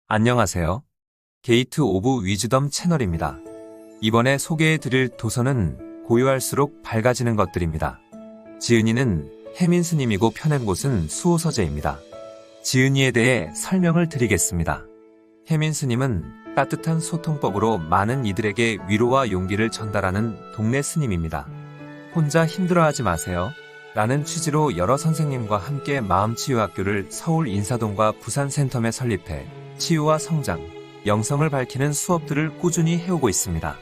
안녕하세요. 게이트 오브 위즈덤 채널입니다. 이번에 소개해드릴 도서는 고요할수록 밝아지는 것들입니다. 지은이는 혜민 스님이고 펴낸 곳은 수호서재입니다. 지은이에 대해 설명을 드리겠습니다. 혜민 스님은 따뜻한 소통법으로 많은 이들에게 위로와 용기를 전달하는 동네 스님입니다. 혼자 힘들어하지 마세요. 라는 취지로 여러 선생님과 함께 마음치유학교를 서울 인사동과 부산 센텀에 설립해 치유와 성장, 영성을 밝히는 수업들을 꾸준히 해오고 있습니다.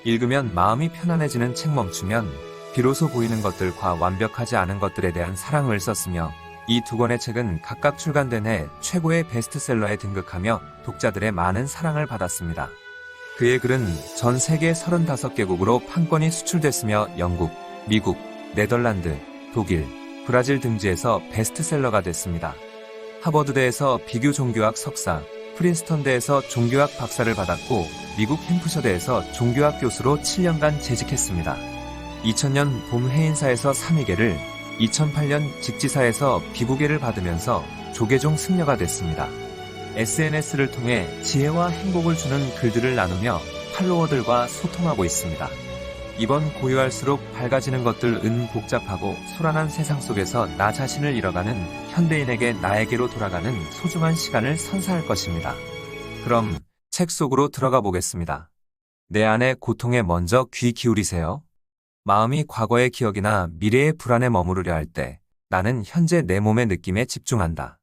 읽으면 마음이 편안해지는 책 멈추면 비로소 보이는 것들과 완벽하지 않은 것들에 대한 사랑을 썼으며 이 두 권의 책은 각각 출간된 해 최고의 베스트셀러에 등극하며 독자들의 많은 사랑을 받았습니다. 그의 글은 전 세계 35개국으로 판권이 수출됐으며 영국, 미국, 네덜란드, 독일, 브라질 등지에서 베스트셀러가 됐습니다. 하버드대에서 비교 종교학 석사, 프린스턴대에서 종교학 박사를 받았고 미국 햄프셔대에서 종교학 교수로 7년간 재직했습니다. 2000년 봄 해인사에서 3위계를, 2008년 직지사에서 비구계를 받으면서 조계종 승려가 됐습니다. SNS를 통해 지혜와 행복을 주는 글들을 나누며 팔로워들과 소통하고 있습니다. 이번 고요할수록 밝아지는 것들은 복잡하고 소란한 세상 속에서 나 자신을 잃어가는 현대인에게 나에게로 돌아가는 소중한 시간을 선사할 것입니다. 그럼 책 속으로 들어가 보겠습니다. 내 안의 고통에 먼저 귀 기울이세요. 마음이 과거의 기억이나 미래의 불안에 머무르려 할 때 나는 현재 내 몸의 느낌에 집중한다.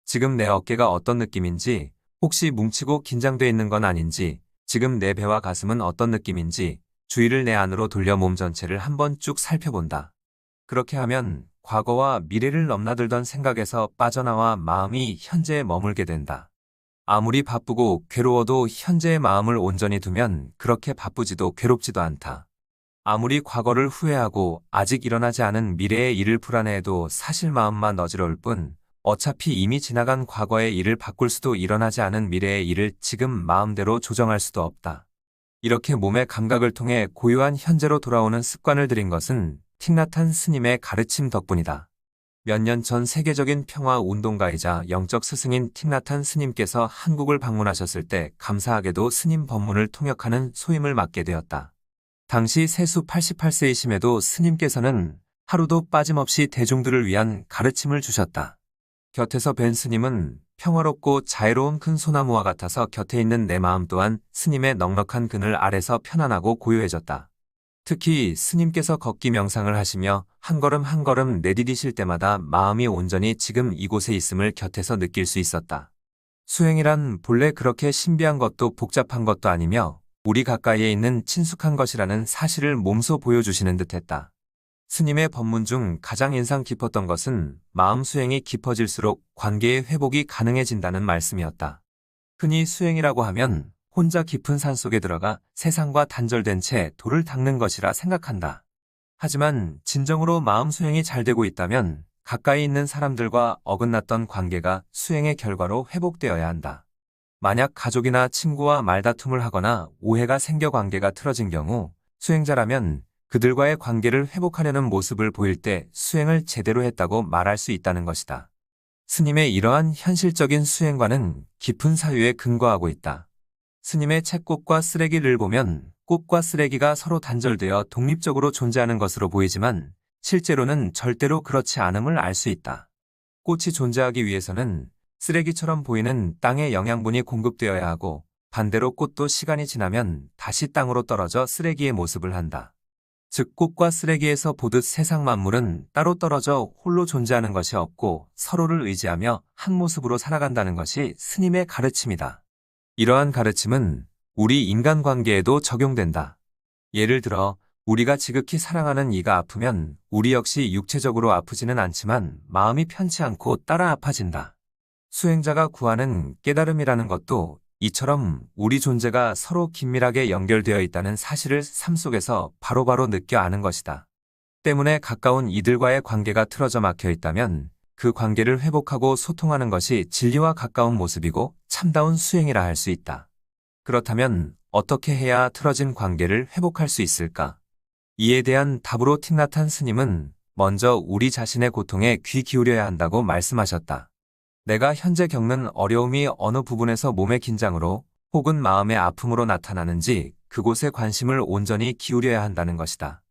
지금 내 어깨가 어떤 느낌인지, 혹시 뭉치고 긴장돼 있는 건 아닌지, 지금 내 배와 가슴은 어떤 느낌인지 주의를 내 안으로 돌려 몸 전체를 한번 쭉 살펴본다. 그렇게 하면 과거와 미래를 넘나들던 생각에서 빠져나와 마음이 현재에 머물게 된다. 아무리 바쁘고 괴로워도 현재의 마음을 온전히 두면 그렇게 바쁘지도 괴롭지도 않다. 아무리 과거를 후회하고 아직 일어나지 않은 미래의 일을 불안해해도 사실 마음만 어지러울 뿐 어차피 이미 지나간 과거의 일을 바꿀 수도 일어나지 않은 미래의 일을 지금 마음대로 조정할 수도 없다. 이렇게 몸의 감각을 통해 고요한 현재로 돌아오는 습관을 들인 것은 틱나탄 스님의 가르침 덕분이다. 몇 년 전 세계적인 평화 운동가이자 영적 스승인 틱나탄 스님께서 한국을 방문하셨을 때 감사하게도 스님 법문을 통역하는 소임을 맡게 되었다. 당시 세수 88세이심에도 스님께서는 하루도 빠짐없이 대중들을 위한 가르침을 주셨다. 곁에서 뵌 스님은 평화롭고 자애로운 큰 소나무와 같아서 곁에 있는 내 마음 또한 스님의 넉넉한 그늘 아래서 편안하고 고요해졌다. 특히 스님께서 걷기 명상을 하시며 한 걸음 한 걸음 내디디실 때마다 마음이 온전히 지금 이곳에 있음을 곁에서 느낄 수 있었다. 수행이란 본래 그렇게 신비한 것도 복잡한 것도 아니며 우리 가까이에 있는 친숙한 것이라는 사실을 몸소 보여주시는 듯했다. 스님의 법문 중 가장 인상 깊었던 것은 마음 수행이 깊어질수록 관계의 회복이 가능해진다는 말씀이었다. 흔히 수행이라고 하면 혼자 깊은 산속에 들어가 세상과 단절된 채 돌을 닦는 것이라 생각한다. 하지만 진정으로 마음 수행이 잘 되고 있다면 가까이 있는 사람들과 어긋났던 관계가 수행의 결과로 회복되어야 한다. 만약 가족이나 친구와 말다툼을 하거나 오해가 생겨 관계가 틀어진 경우 수행자라면 그들과의 관계를 회복하려는 모습을 보일 때 수행을 제대로 했다고 말할 수 있다는 것이다. 스님의 이러한 현실적인 수행과는 깊은 사유에 근거하고 있다. 스님의 책 꽃과 쓰레기를 보면 꽃과 쓰레기가 서로 단절되어 독립적으로 존재하는 것으로 보이지만 실제로는 절대로 그렇지 않음을 알 수 있다. 꽃이 존재하기 위해서는 쓰레기처럼 보이는 땅의 영양분이 공급되어야 하고 반대로 꽃도 시간이 지나면 다시 땅으로 떨어져 쓰레기의 모습을 한다. 즉 꽃과 쓰레기에서 보듯 세상 만물은 따로 떨어져 홀로 존재하는 것이 없고 서로를 의지하며 한 모습으로 살아간다는 것이 스님의 가르침이다. 이러한 가르침은 우리 인간관계에도 적용된다. 예를 들어 우리가 지극히 사랑하는 이가 아프면 우리 역시 육체적으로 아프지는 않지만 마음이 편치 않고 따라 아파진다. 수행자가 구하는 깨달음이라는 것도 이처럼 우리 존재가 서로 긴밀하게 연결되어 있다는 사실을 삶 속에서 바로바로 느껴 아는 것이다. 때문에 가까운 이들과의 관계가 틀어져 막혀 있다면 그 관계를 회복하고 소통하는 것이 진리와 가까운 모습이고 참다운 수행이라 할 수 있다. 그렇다면 어떻게 해야 틀어진 관계를 회복할 수 있을까? 이에 대한 답으로 틱나탄 스님은 먼저 우리 자신의 고통에 귀 기울여야 한다고 말씀하셨다. 내가 현재 겪는 어려움이 어느 부분에서 몸의 긴장으로 혹은 마음의 아픔으로 나타나는지 그곳에 관심을 온전히 기울여야 한다는 것이다.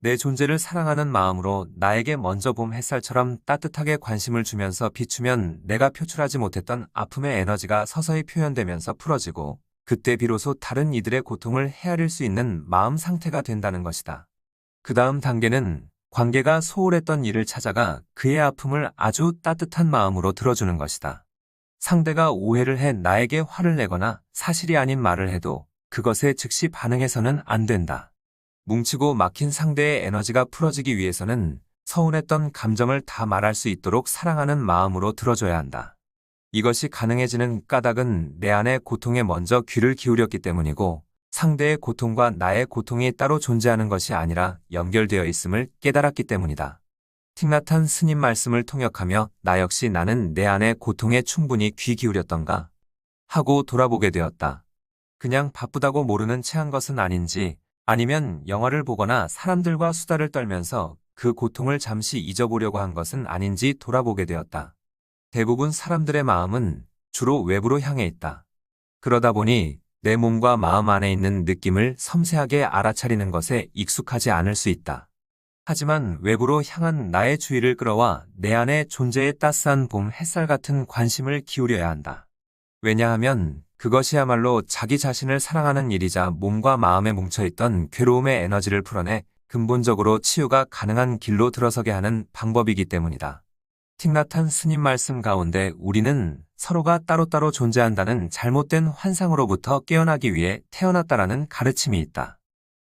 내 존재를 사랑하는 마음으로 나에게 먼저 봄 햇살처럼 따뜻하게 관심을 주면서 비추면 내가 표출하지 못했던 아픔의 에너지가 서서히 표현되면서 풀어지고 그때 비로소 다른 이들의 고통을 헤아릴 수 있는 마음 상태가 된다는 것이다. 그 다음 단계는 관계가 소홀했던 이를 찾아가 그의 아픔을 아주 따뜻한 마음으로 들어주는 것이다. 상대가 오해를 해 나에게 화를 내거나 사실이 아닌 말을 해도 그것에 즉시 반응해서는 안 된다. 뭉치고 막힌 상대의 에너지가 풀어지기 위해서는 서운했던 감정을 다 말할 수 있도록 사랑하는 마음으로 들어줘야 한다. 이것이 가능해지는 까닭은 내 안의 고통에 먼저 귀를 기울였기 때문이고 상대의 고통과 나의 고통이 따로 존재하는 것이 아니라 연결되어 있음을 깨달았기 때문이다. 틱나탄 스님 말씀을 통역하며 나 역시 나는 내 안의 고통에 충분히 귀 기울였던가 하고 돌아보게 되었다. 그냥 바쁘다고 모르는 채 한 것은 아닌지 아니면 영화를 보거나 사람들과 수다를 떨면서 그 고통을 잠시 잊어보려고 한 것은 아닌지 돌아보게 되었다. 대부분 사람들의 마음은 주로 외부로 향해 있다. 그러다 보니 내 몸과 마음 안에 있는 느낌을 섬세하게 알아차리는 것에 익숙하지 않을 수 있다. 하지만 외부로 향한 나의 주의를 끌어와 내 안의 존재의 따스한 봄 햇살 같은 관심을 기울여야 한다. 왜냐하면 그것이야말로 자기 자신을 사랑하는 일이자 몸과 마음에 뭉쳐있던 괴로움의 에너지를 풀어내 근본적으로 치유가 가능한 길로 들어서게 하는 방법이기 때문이다. 틱나탄 스님 말씀 가운데 우리는 서로가 따로따로 존재한다는 잘못된 환상으로부터 깨어나기 위해 태어났다라는 가르침이 있다.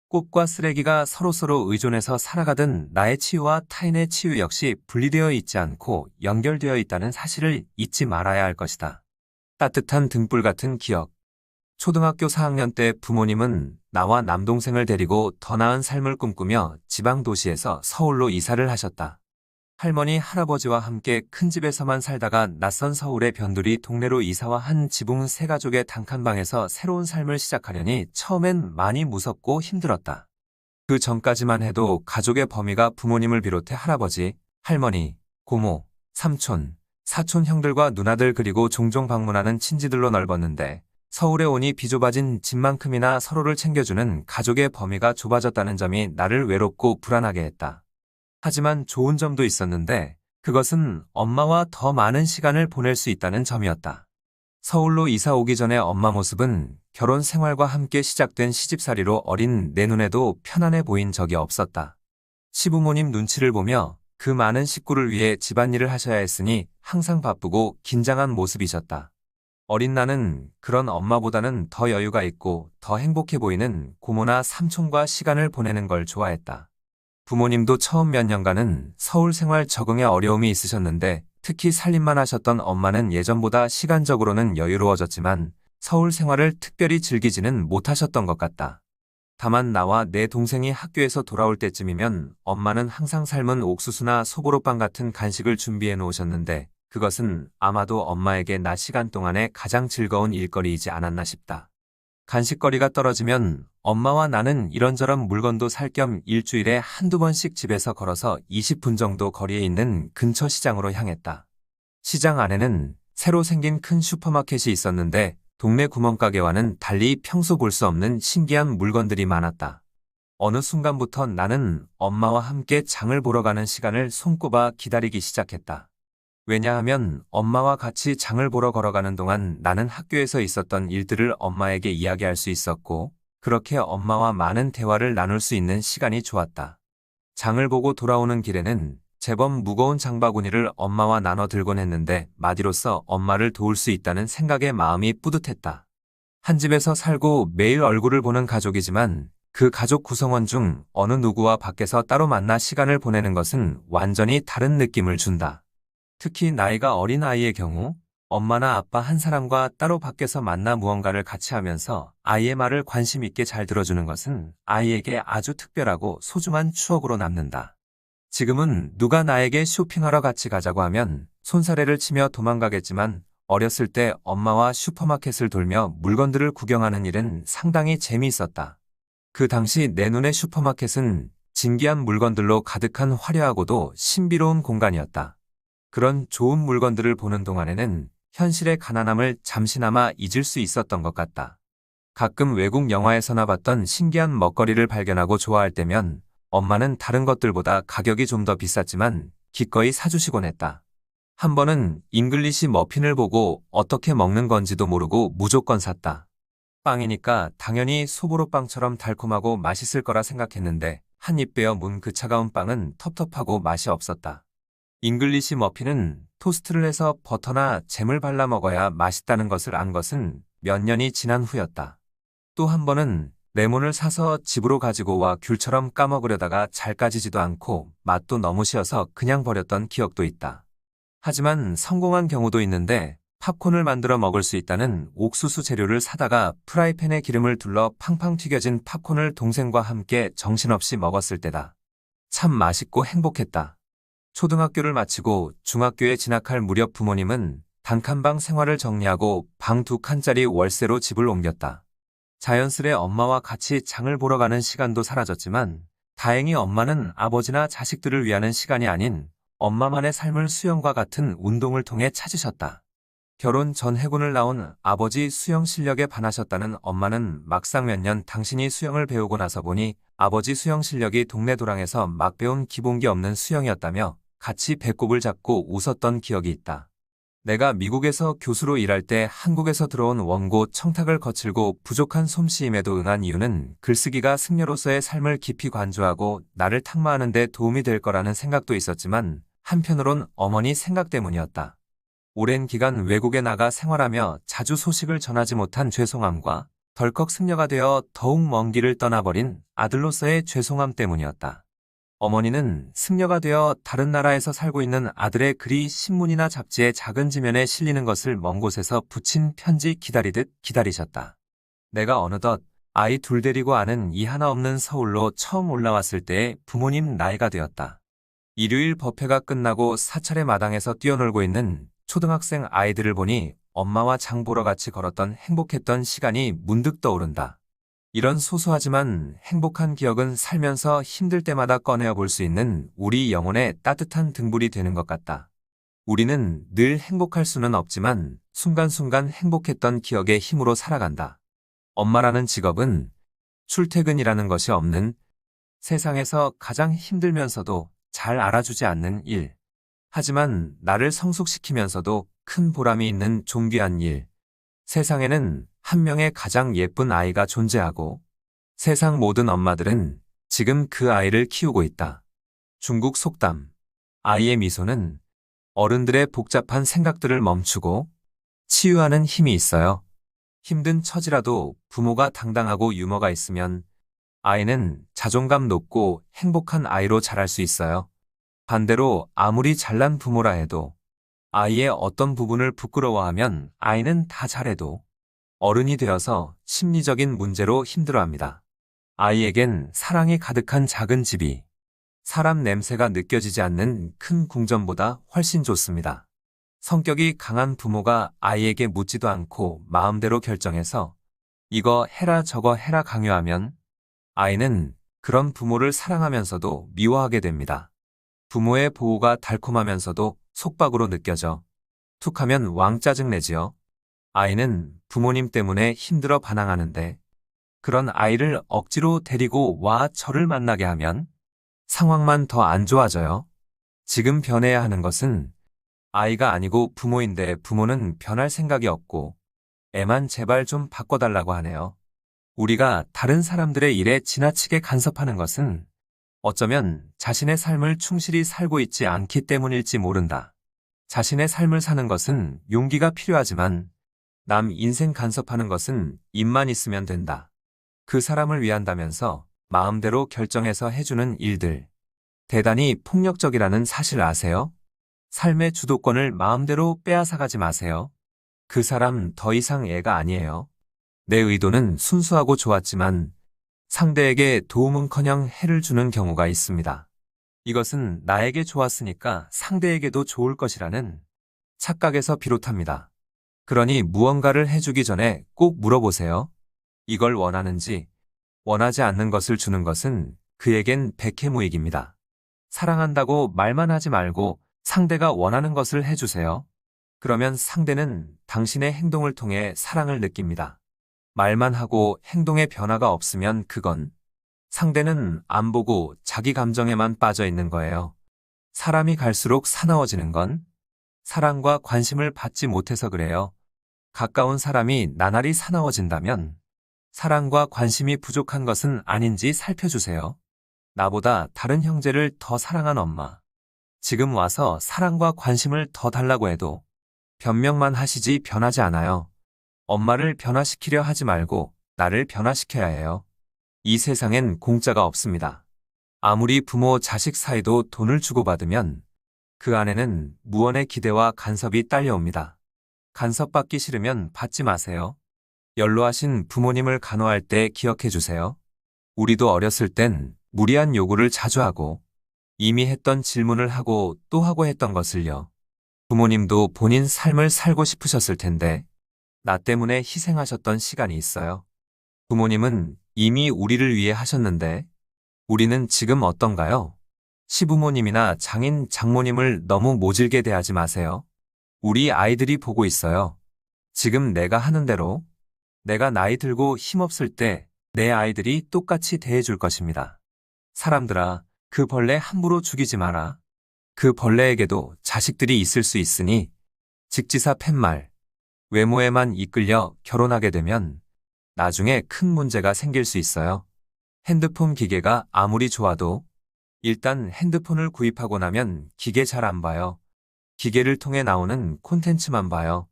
꽃과 쓰레기가 서로서로 의존해서 살아가든 나의 치유와 타인의 치유 역시 분리되어 있지 않고 연결되어 있다는 사실을 잊지 말아야 할 것이다. 따뜻한 등불 같은 기억. 초등학교 4학년 때 부모님은 나와 남동생을 데리고 더 나은 삶을 꿈꾸며 지방 도시에서 서울로 이사를 하셨다. 할머니, 할아버지와 함께 큰 집에서만 살다가 낯선 서울의 변두리 동네로 이사와 한 지붕 세 가족의 단칸방에서 새로운 삶을 시작하려니 처음엔 많이 무섭고 힘들었다. 그 전까지만 해도 가족의 범위가 부모님을 비롯해 할아버지, 할머니, 고모, 삼촌, 사촌 형들과 누나들 그리고 종종 방문하는 친지들로 넓었는데 서울에 오니 비좁아진 집만큼이나 서로를 챙겨주는 가족의 범위가 좁아졌다는 점이 나를 외롭고 불안하게 했다. 하지만 좋은 점도 있었는데 그것은 엄마와 더 많은 시간을 보낼 수 있다는 점이었다. 서울로 이사 오기 전에 엄마 모습은 결혼 생활과 함께 시작된 시집살이로 어린 내 눈에도 편안해 보인 적이 없었다. 시부모님 눈치를 보며 그 많은 식구를 위해 집안일을 하셔야 했으니 항상 바쁘고 긴장한 모습이셨다. 어린 나는 그런 엄마보다는 더 여유가 있고 더 행복해 보이는 고모나 삼촌과 시간을 보내는 걸 좋아했다. 부모님도 처음 몇 년간은 서울 생활 적응에 어려움이 있으셨는데 특히 살림만 하셨던 엄마는 예전보다 시간적으로는 여유로워졌지만 서울 생활을 특별히 즐기지는 못하셨던 것 같다. 다만 나와 내 동생이 학교에서 돌아올 때쯤이면 엄마는 항상 삶은 옥수수나 소보로빵 같은 간식을 준비해 놓으셨는데 그것은 아마도 엄마에게 낮 시간 동안에 가장 즐거운 일거리이지 않았나 싶다. 간식거리가 떨어지면 엄마와 나는 이런저런 물건도 살 겸 일주일에 한두 번씩 집에서 걸어서 20분 정도 거리에 있는 근처 시장으로 향했다. 시장 안에는 새로 생긴 큰 슈퍼마켓이 있었는데 동네 구멍가게와는 달리 평소 볼 수 없는 신기한 물건들이 많았다. 어느 순간부터 나는 엄마와 함께 장을 보러 가는 시간을 손꼽아 기다리기 시작했다. 왜냐하면 엄마와 같이 장을 보러 걸어가는 동안 나는 학교에서 있었던 일들을 엄마에게 이야기할 수 있었고 그렇게 엄마와 많은 대화를 나눌 수 있는 시간이 좋았다. 장을 보고 돌아오는 길에는 제법 무거운 장바구니를 엄마와 나눠 들곤 했는데 마디로써 엄마를 도울 수 있다는 생각에 마음이 뿌듯했다. 한 집에서 살고 매일 얼굴을 보는 가족이지만 그 가족 구성원 중 어느 누구와 밖에서 따로 만나 시간을 보내는 것은 완전히 다른 느낌을 준다. 특히 나이가 어린 아이의 경우 엄마나 아빠 한 사람과 따로 밖에서 만나 무언가를 같이 하면서 아이의 말을 관심 있게 잘 들어주는 것은 아이에게 아주 특별하고 소중한 추억으로 남는다. 지금은 누가 나에게 쇼핑하러 같이 가자고 하면 손사래를 치며 도망가겠지만 어렸을 때 엄마와 슈퍼마켓을 돌며 물건들을 구경하는 일은 상당히 재미있었다. 그 당시 내 눈의 슈퍼마켓은 진귀한 물건들로 가득한 화려하고도 신비로운 공간이었다. 그런 좋은 물건들을 보는 동안에는 현실의 가난함을 잠시나마 잊을 수 있었던 것 같다. 가끔 외국 영화에서나 봤던 신기한 먹거리를 발견하고 좋아할 때면 엄마는 다른 것들보다 가격이 좀 더 비쌌지만 기꺼이 사주시곤 했다. 한 번은 잉글리시 머핀을 보고 어떻게 먹는 건지도 모르고 무조건 샀다. 빵이니까 당연히 소보로빵처럼 달콤하고 맛있을 거라 생각했는데 한 입 베어 문 그 차가운 빵은 텁텁하고 맛이 없었다. 잉글리시 머핀은 토스트를 해서 버터나 잼을 발라 먹어야 맛있다는 것을 안 것은 몇 년이 지난 후였다. 또 한 번은 레몬을 사서 집으로 가지고 와 귤처럼 까먹으려다가 잘 까지지도 않고 맛도 너무 쉬어서 그냥 버렸던 기억도 있다. 하지만 성공한 경우도 있는데 팝콘을 만들어 먹을 수 있다는 옥수수 재료를 사다가 프라이팬에 기름을 둘러 팡팡 튀겨진 팝콘을 동생과 함께 정신없이 먹었을 때다. 참 맛있고 행복했다. 초등학교를 마치고 중학교에 진학할 무렵 부모님은 단칸방 생활을 정리하고 방 2칸짜리 월세로 집을 옮겼다. 자연스레 엄마와 같이 장을 보러 가는 시간도 사라졌지만 다행히 엄마는 아버지나 자식들을 위하는 시간이 아닌 엄마만의 삶을 수영과 같은 운동을 통해 찾으셨다. 결혼 전 해군을 나온 아버지 수영 실력에 반하셨다는 엄마는 막상 몇 년 당신이 수영을 배우고 나서 보니 아버지 수영 실력이 동네 도랑에서 막 배운 기본기 없는 수영이었다며 같이 배꼽을 잡고 웃었던 기억이 있다. 내가 미국에서 교수로 일할 때 한국에서 들어온 원고 청탁을 거칠고 부족한 솜씨임에도 응한 이유는 글쓰기가 승려로서의 삶을 깊이 관조하고 나를 탁마하는 데 도움이 될 거라는 생각도 있었지만 한편으론 어머니 생각 때문이었다. 오랜 기간 외국에 나가 생활하며 자주 소식을 전하지 못한 죄송함과 덜컥 승려가 되어 더욱 먼 길을 떠나버린 아들로서의 죄송함 때문이었다. 어머니는 승려가 되어 다른 나라에서 살고 있는 아들의 글이 신문이나 잡지의 작은 지면에 실리는 것을 먼 곳에서 붙인 편지 기다리듯 기다리셨다. 내가 어느덧 아이 둘 데리고 아는 이 하나 없는 서울로 처음 올라왔을 때의 부모님 나이가 되었다. 일요일 법회가 끝나고 사찰의 마당에서 뛰어놀고 있는 초등학생 아이들을 보니 엄마와 장 보러 같이 걸었던 행복했던 시간이 문득 떠오른다. 이런 소소하지만 행복한 기억은 살면서 힘들 때마다 꺼내어 볼 수 있는 우리 영혼의 따뜻한 등불이 되는 것 같다. 우리는 늘 행복할 수는 없지만 순간순간 행복했던 기억의 힘으로 살아간다. 엄마라는 직업은 출퇴근이라는 것이 없는 세상에서 가장 힘들면서도 잘 알아주지 않는 일. 하지만 나를 성숙시키면서도 큰 보람이 있는 존귀한 일. 세상에는 한 명의 가장 예쁜 아이가 존재하고 세상 모든 엄마들은 지금 그 아이를 키우고 있다. 중국 속담. 아이의 미소는 어른들의 복잡한 생각들을 멈추고 치유하는 힘이 있어요. 힘든 처지라도 부모가 당당하고 유머가 있으면 아이는 자존감 높고 행복한 아이로 자랄 수 있어요. 반대로 아무리 잘난 부모라 해도 아이의 어떤 부분을 부끄러워하면 아이는 다 잘해도 어른이 되어서 심리적인 문제로 힘들어합니다. 아이에겐 사랑이 가득한 작은 집이 사람 냄새가 느껴지지 않는 큰 궁전보다 훨씬 좋습니다. 성격이 강한 부모가 아이에게 묻지도 않고 마음대로 결정해서 이거 해라 저거 해라 강요하면 아이는 그런 부모를 사랑하면서도 미워하게 됩니다. 부모의 보호가 달콤하면서도 속박으로 느껴져 툭하면 왕짜증 내지요. 아이는 부모님 때문에 힘들어 반항하는데 그런 아이를 억지로 데리고 와 저를 만나게 하면 상황만 더 안 좋아져요. 지금 변해야 하는 것은 아이가 아니고 부모인데 부모는 변할 생각이 없고 애만 제발 좀 바꿔달라고 하네요. 우리가 다른 사람들의 일에 지나치게 간섭하는 것은 어쩌면 자신의 삶을 충실히 살고 있지 않기 때문일지 모른다. 자신의 삶을 사는 것은 용기가 필요하지만 남 인생 간섭하는 것은 입만 있으면 된다. 그 사람을 위한다면서 마음대로 결정해서 해주는 일들. 대단히 폭력적이라는 사실 아세요? 삶의 주도권을 마음대로 빼앗아가지 마세요. 그 사람 더 이상 애가 아니에요. 내 의도는 순수하고 좋았지만 상대에게 도움은커녕 해를 주는 경우가 있습니다. 이것은 나에게 좋았으니까 상대에게도 좋을 것이라는 착각에서 비롯합니다. 그러니 무언가를 해주기 전에 꼭 물어보세요. 이걸 원하는지, 원하지 않는 것을 주는 것은 그에겐 백해무익입니다. 사랑한다고 말만 하지 말고 상대가 원하는 것을 해주세요. 그러면 상대는 당신의 행동을 통해 사랑을 느낍니다. 말만 하고 행동에 변화가 없으면 그건 상대는 안 보고 자기 감정에만 빠져 있는 거예요. 사람이 갈수록 사나워지는 건 사랑과 관심을 받지 못해서 그래요. 가까운 사람이 나날이 사나워진다면 사랑과 관심이 부족한 것은 아닌지 살펴주세요. 나보다 다른 형제를 더 사랑한 엄마. 지금 와서 사랑과 관심을 더 달라고 해도 변명만 하시지 변하지 않아요. 엄마를 변화시키려 하지 말고 나를 변화시켜야 해요. 이 세상엔 공짜가 없습니다. 아무리 부모 자식 사이도 돈을 주고받으면 그 안에는 무언의 기대와 간섭이 딸려옵니다. 간섭받기 싫으면 받지 마세요. 연로하신 부모님을 간호할 때 기억해 주세요. 우리도 어렸을 땐 무리한 요구를 자주 하고 이미 했던 질문을 하고 또 하고 했던 것을요. 부모님도 본인 삶을 살고 싶으셨을 텐데 나 때문에 희생하셨던 시간이 있어요. 부모님은 이미 우리를 위해 하셨는데 우리는 지금 어떤가요? 시부모님이나 장인, 장모님을 너무 모질게 대하지 마세요. 우리 아이들이 보고 있어요. 지금 내가 하는 대로 내가 나이 들고 힘없을 때 내 아이들이 똑같이 대해줄 것입니다. 사람들아, 그 벌레 함부로 죽이지 마라. 그 벌레에게도 자식들이 있을 수 있으니 직지사 팻말, 외모에만 이끌려 결혼하게 되면 나중에 큰 문제가 생길 수 있어요. 핸드폰 기계가 아무리 좋아도 일단 핸드폰을 구입하고 나면 기계 잘 안 봐요. 기계를 통해 나오는 콘텐츠만 봐요.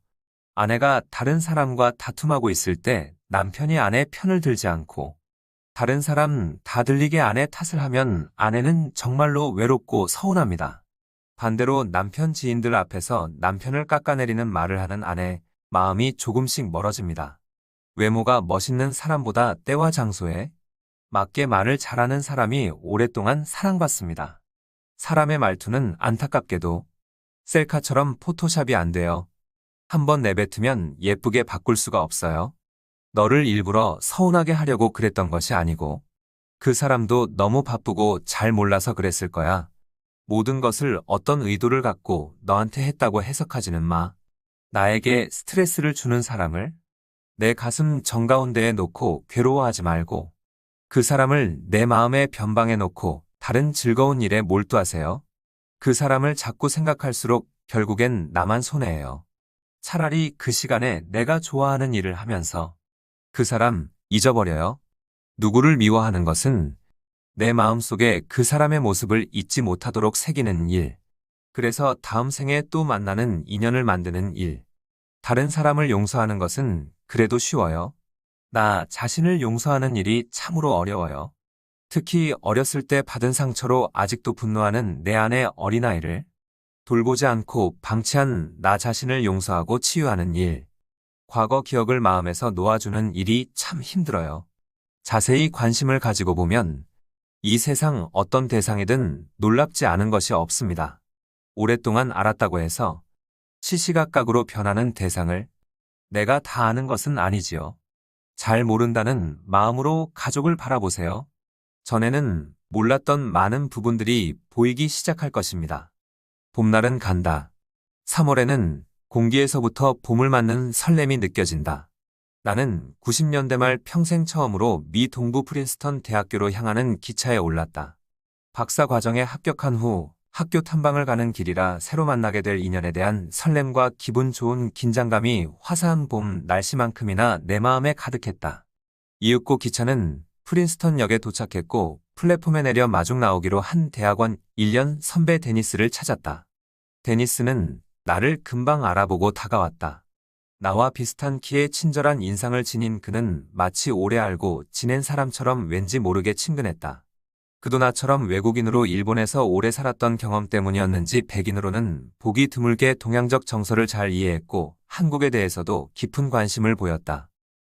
아내가 다른 사람과 다툼하고 있을 때 남편이 아내 편을 들지 않고 다른 사람 다 들리게 아내 탓을 하면 아내는 정말로 외롭고 서운합니다. 반대로 남편 지인들 앞에서 남편을 깎아내리는 말을 하는 아내, 마음이 조금씩 멀어집니다. 외모가 멋있는 사람보다 때와 장소에 맞게 말을 잘하는 사람이 오랫동안 사랑받습니다. 사람의 말투는 안타깝게도 셀카처럼 포토샵이 안 돼요. 한번 내뱉으면 예쁘게 바꿀 수가 없어요. 너를 일부러 서운하게 하려고 그랬던 것이 아니고 그 사람도 너무 바쁘고 잘 몰라서 그랬을 거야. 모든 것을 어떤 의도를 갖고 너한테 했다고 해석하지는 마. 나에게 스트레스를 주는 사람을 내 가슴 정가운데에 놓고 괴로워하지 말고 그 사람을 내 마음의 변방에 놓고 다른 즐거운 일에 몰두하세요. 그 사람을 자꾸 생각할수록 결국엔 나만 손해예요. 차라리 그 시간에 내가 좋아하는 일을 하면서 그 사람 잊어버려요. 누구를 미워하는 것은 내 마음속에 그 사람의 모습을 잊지 못하도록 새기는 일. 그래서 다음 생에 또 만나는 인연을 만드는 일. 다른 사람을 용서하는 것은 그래도 쉬워요. 나 자신을 용서하는 일이 참으로 어려워요. 특히 어렸을 때 받은 상처로 아직도 분노하는 내 안의 어린아이를 돌보지 않고 방치한 나 자신을 용서하고 치유하는 일. 과거 기억을 마음에서 놓아주는 일이 참 힘들어요. 자세히 관심을 가지고 보면 이 세상 어떤 대상이든 놀랍지 않은 것이 없습니다. 오랫동안 알았다고 해서 시시각각으로 변하는 대상을 내가 다 아는 것은 아니지요. 잘 모른다는 마음으로 가족을 바라보세요. 전에는 몰랐던 많은 부분들이 보이기 시작할 것입니다. 봄날은 간다. 3월에는 공기에서부터 봄을 맞는 설렘이 느껴진다. 나는 90년대 말 평생 처음으로 미 동부 프린스턴 대학교로 향하는 기차에 올랐다. 박사 과정에 합격한 후 학교 탐방을 가는 길이라 새로 만나게 될 인연에 대한 설렘과 기분 좋은 긴장감이 화사한 봄 날씨만큼이나 내 마음에 가득했다. 이윽고 기차는 프린스턴역에 도착했고 플랫폼에 내려 마중 나오기로 한 대학원 1년 선배 데니스를 찾았다. 데니스는 나를 금방 알아보고 다가왔다. 나와 비슷한 키에 친절한 인상을 지닌 그는 마치 오래 알고 지낸 사람처럼 왠지 모르게 친근했다. 그도 나처럼 외국인으로 일본에서 오래 살았던 경험 때문이었는지 백인으로는 보기 드물게 동양적 정서를 잘 이해했고 한국에 대해서도 깊은 관심을 보였다.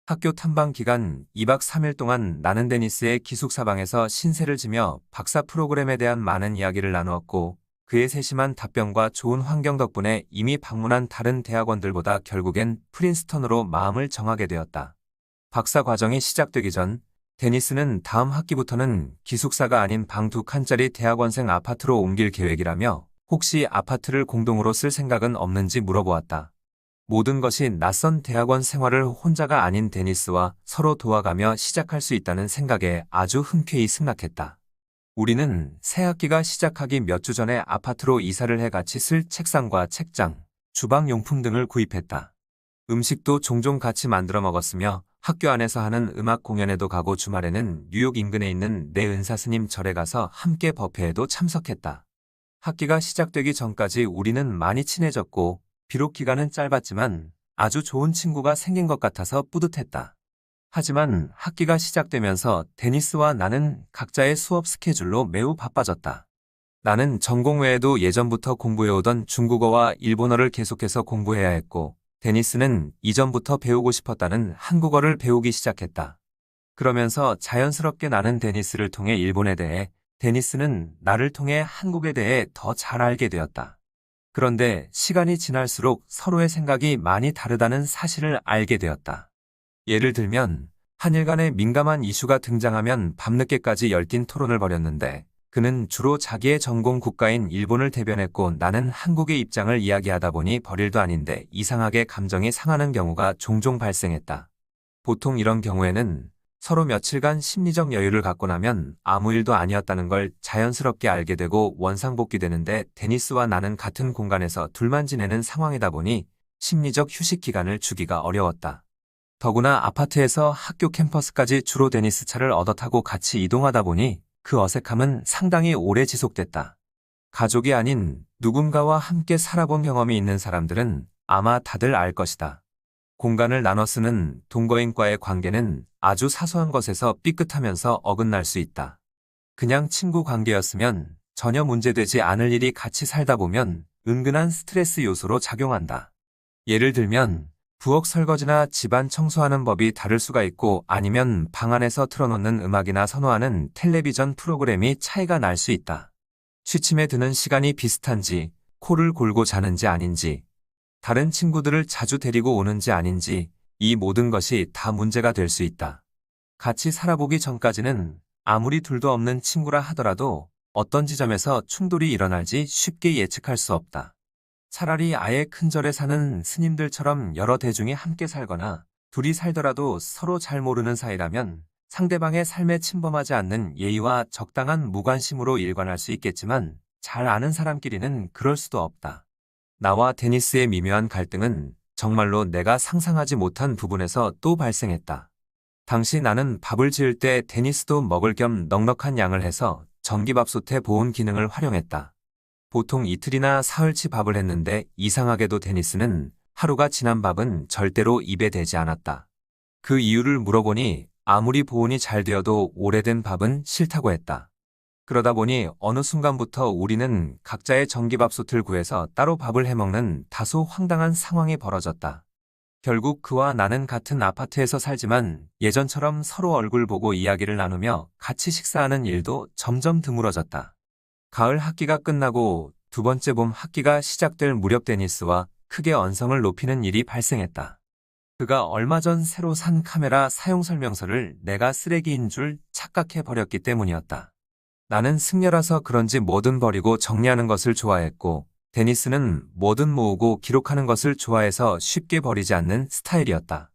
학교 탐방 기간 2박 3일 동안 나는 데니스의 기숙사방에서 신세를 지며 박사 프로그램에 대한 많은 이야기를 나누었고 그의 세심한 답변과 좋은 환경 덕분에 이미 방문한 다른 대학원들보다 결국엔 프린스턴으로 마음을 정하게 되었다. 박사 과정이 시작되기 전 데니스는 다음 학기부터는 기숙사가 아닌 방 2칸짜리 대학원생 아파트로 옮길 계획이라며 혹시 아파트를 공동으로 쓸 생각은 없는지 물어보았다. 모든 것이 낯선 대학원 생활을 혼자가 아닌 데니스와 서로 도와가며 시작할 수 있다는 생각에 아주 흔쾌히 승낙했다. 우리는 새 학기가 시작하기 몇 주 전에 아파트로 이사를 해 같이 쓸 책상과 책장, 주방용품 등을 구입했다. 음식도 종종 같이 만들어 먹었으며 학교 안에서 하는 음악 공연에도 가고 주말에는 뉴욕 인근에 있는 내 은사스님 절에 가서 함께 법회에도 참석했다. 학기가 시작되기 전까지 우리는 많이 친해졌고 비록 기간은 짧았지만 아주 좋은 친구가 생긴 것 같아서 뿌듯했다. 하지만 학기가 시작되면서 데니스와 나는 각자의 수업 스케줄로 매우 바빠졌다. 나는 전공 외에도 예전부터 공부해오던 중국어와 일본어를 계속해서 공부해야 했고 데니스는 이전부터 배우고 싶었다는 한국어를 배우기 시작했다. 그러면서 자연스럽게 나는 데니스를 통해 일본에 대해, 데니스는 나를 통해 한국에 대해 더 잘 알게 되었다. 그런데 시간이 지날수록 서로의 생각이 많이 다르다는 사실을 알게 되었다. 예를 들면 한일 간의 민감한 이슈가 등장하면 밤늦게까지 열띤 토론을 벌였는데 그는 주로 자기의 전공 국가인 일본을 대변했고 나는 한국의 입장을 이야기하다 보니 벌일도 아닌데 이상하게 감정이 상하는 경우가 종종 발생했다. 보통 이런 경우에는 서로 며칠간 심리적 여유를 갖고 나면 아무 일도 아니었다는 걸 자연스럽게 알게 되고 원상복귀되는데 데니스와 나는 같은 공간에서 둘만 지내는 상황이다 보니 심리적 휴식 기간을 주기가 어려웠다. 더구나 아파트에서 학교 캠퍼스까지 주로 데니스 차를 얻어 타고 같이 이동하다 보니 그 어색함은 상당히 오래 지속됐다. 가족이 아닌 누군가와 함께 살아본 경험이 있는 사람들은 아마 다들 알 것이다. 공간을 나눠 쓰는 동거인과의 관계는 아주 사소한 것에서 삐끗하면서 어긋날 수 있다. 그냥 친구 관계였으면 전혀 문제되지 않을 일이 같이 살다 보면 은근한 스트레스 요소로 작용한다. 예를 들면 부엌 설거지나 집안 청소하는 법이 다를 수가 있고 아니면 방 안에서 틀어놓는 음악이나 선호하는 텔레비전 프로그램이 차이가 날 수 있다. 취침에 드는 시간이 비슷한지, 코를 골고 자는지 아닌지, 다른 친구들을 자주 데리고 오는지 아닌지 이 모든 것이 다 문제가 될 수 있다. 같이 살아보기 전까지는 아무리 둘도 없는 친구라 하더라도 어떤 지점에서 충돌이 일어날지 쉽게 예측할 수 없다. 차라리 아예 큰 절에 사는 스님들처럼 여러 대중이 함께 살거나 둘이 살더라도 서로 잘 모르는 사이라면 상대방의 삶에 침범하지 않는 예의와 적당한 무관심으로 일관할 수 있겠지만 잘 아는 사람끼리는 그럴 수도 없다. 나와 데니스의 미묘한 갈등은 정말로 내가 상상하지 못한 부분에서 또 발생했다. 당시 나는 밥을 지을 때 데니스도 먹을 겸 넉넉한 양을 해서 전기밥솥의 보온 기능을 활용했다. 보통 이틀이나 사흘치 밥을 했는데 이상하게도 데니스는 하루가 지난 밥은 절대로 입에 대지 않았다. 그 이유를 물어보니 아무리 보온이 잘 되어도 오래된 밥은 싫다고 했다. 그러다 보니 어느 순간부터 우리는 각자의 전기밥솥을 구해서 따로 밥을 해먹는 다소 황당한 상황이 벌어졌다. 결국 그와 나는 같은 아파트에서 살지만 예전처럼 서로 얼굴 보고 이야기를 나누며 같이 식사하는 일도 점점 드물어졌다. 가을 학기가 끝나고 두 번째 봄 학기가 시작될 무렵 데니스와 크게 언성을 높이는 일이 발생했다. 그가 얼마 전 새로 산 카메라 사용 설명서를 내가 쓰레기인 줄 착각해 버렸기 때문이었다. 나는 승려라서 그런지 뭐든 버리고 정리하는 것을 좋아했고 데니스는 뭐든 모으고 기록하는 것을 좋아해서 쉽게 버리지 않는 스타일이었다.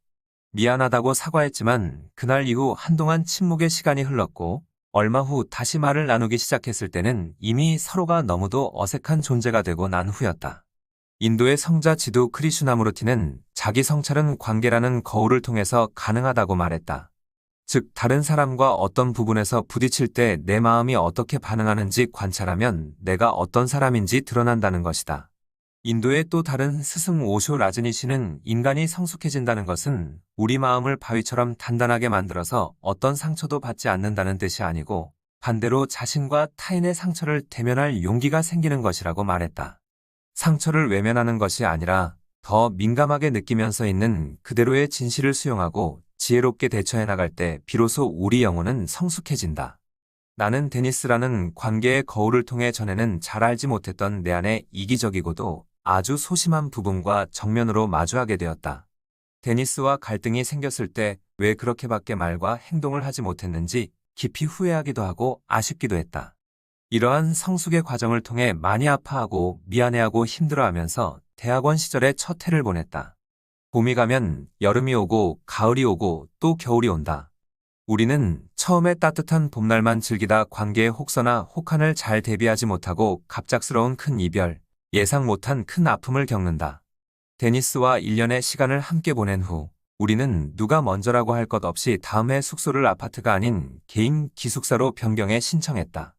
미안하다고 사과했지만 그날 이후 한동안 침묵의 시간이 흘렀고 얼마 후 다시 말을 나누기 시작했을 때는 이미 서로가 너무도 어색한 존재가 되고 난 후였다. 인도의 성자 지두 크리슈나무르티는 자기 성찰은 관계라는 거울을 통해서 가능하다고 말했다. 즉 다른 사람과 어떤 부분에서 부딪힐 때 내 마음이 어떻게 반응하는지 관찰하면 내가 어떤 사람인지 드러난다는 것이다. 인도의 또 다른 스승 오쇼 라즈니시는 인간이 성숙해진다는 것은 우리 마음을 바위처럼 단단하게 만들어서 어떤 상처도 받지 않는다는 뜻이 아니고 반대로 자신과 타인의 상처를 대면할 용기가 생기는 것이라고 말했다. 상처를 외면하는 것이 아니라 더 민감하게 느끼면서 있는 그대로의 진실을 수용하고 지혜롭게 대처해 나갈 때 비로소 우리 영혼은 성숙해진다. 나는 데니스라는 관계의 거울을 통해 전에는 잘 알지 못했던 내 안에 이기적이고도 아주 소심한 부분과 정면으로 마주하게 되었다. 데니스와 갈등이 생겼을 때 왜 그렇게밖에 말과 행동을 하지 못했는지 깊이 후회하기도 하고 아쉽기도 했다. 이러한 성숙의 과정을 통해 많이 아파하고 미안해하고 힘들어하면서 대학원 시절의 첫 해를 보냈다. 봄이 가면 여름이 오고 가을이 오고 또 겨울이 온다. 우리는 처음에 따뜻한 봄날만 즐기다 관계의 혹서나 혹한을 잘 대비하지 못하고 갑작스러운 큰 이별, 예상 못한 큰 아픔을 겪는다. 데니스와 1년의 시간을 함께 보낸 후 우리는 누가 먼저라고 할 것 없이 다음 해 숙소를 아파트가 아닌 개인 기숙사로 변경해 신청했다.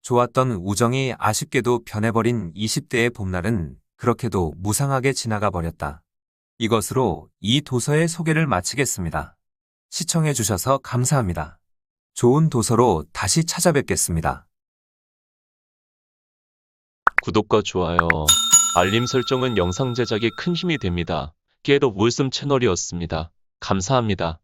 좋았던 우정이 아쉽게도 변해버린 20대의 봄날은 그렇게도 무상하게 지나가 버렸다. 이것으로 이 도서의 소개를 마치겠습니다. 시청해주셔서 감사합니다. 좋은 도서로 다시 찾아뵙겠습니다. 구독과 좋아요, 알림 설정은 영상 제작에 큰 힘이 됩니다. 겟 오브 윌슨 채널이었습니다. 감사합니다.